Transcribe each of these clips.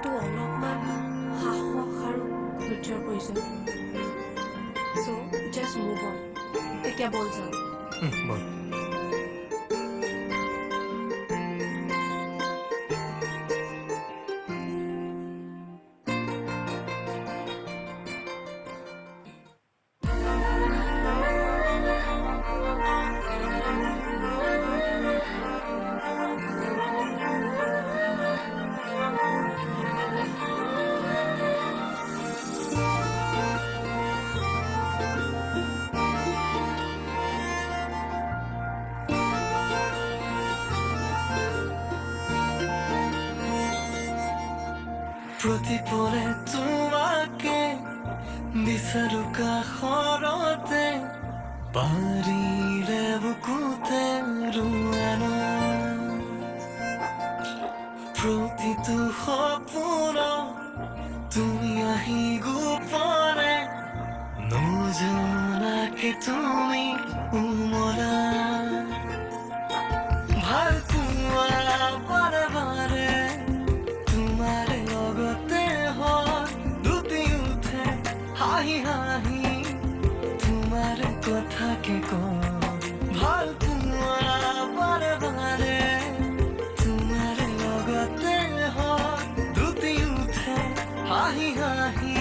কিন্তু অলপমান সাহস আৰু ধৈৰ্যৰ প্ৰয়োজন। চ' জাষ্ট মুভ অন। এতিয়া বল যাওঁ। বল। প্ৰতিপলে তোমাকে বিচাৰো কাষৰতে, পাৰিলে বুকুতে ৰুৱানো প্ৰতিটো সপোন তুমি আহি গোপনে, নজনাকে তুমি উমলা ভাল পোৱা বাৰে বাৰে তোমাৰ লগতে হয় দুটি উঠে হাঁহি হাঁহি তোমাৰ কথাকে কওঁ। ভাল পোৱা বাৰে বাৰে তোমাৰ লগতে হয় দুটি উঠে হাঁহি হাঁহি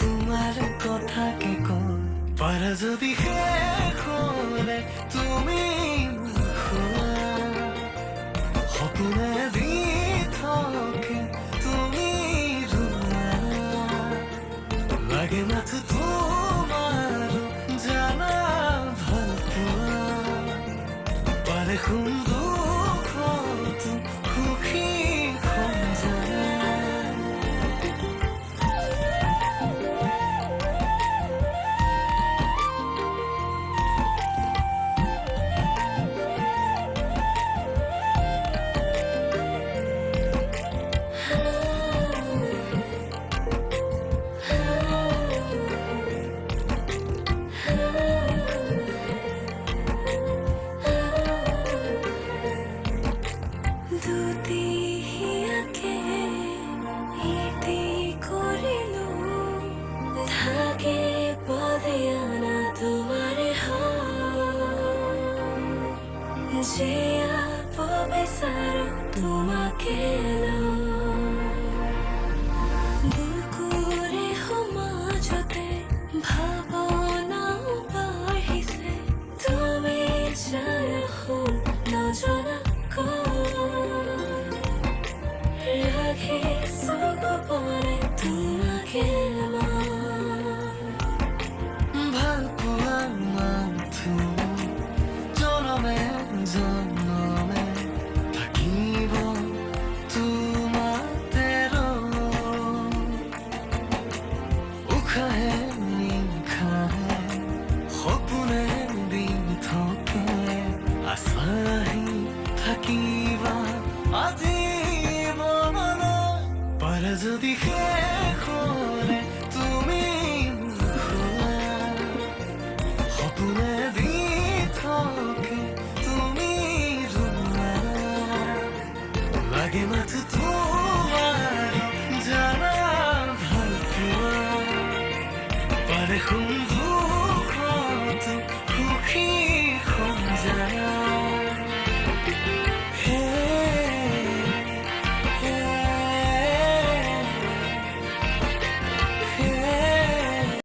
তোমাৰ কথাকে কওঁ। পাৰা যদি শেষ হ'লে তুমি সপোনে দি থাকে তুমি ৰুৱা, লাগে মাথো তোমাৰ জানা ভাল পোৱা, পাৰে দুখতো সুখী হৈ যায়। দুদিয়াকে ইতি কৰিলো, থাকে পদে আনা তোমাৰে জীয়াব বিচাৰো তোমাকে বুকুৰে সমাজতে ভাৱনাও বাঢ়িছে, তুমি জানা শুন নজনা ৰাখিছো গোপনে তোমাকে ভাল পোৱা মাথো জনমে জনমে থাকিব তোমাতে উশাহে নিশাহে সপোনে দি থাকে আশাহি থাকিবা আজি পাৰা যদি শেষ হ'লে তুমি সপোনে দি থাকে তুমি ৰুৱা, লাগে মাথো তোমাৰ জানা ভাল পোৱা, পাৰে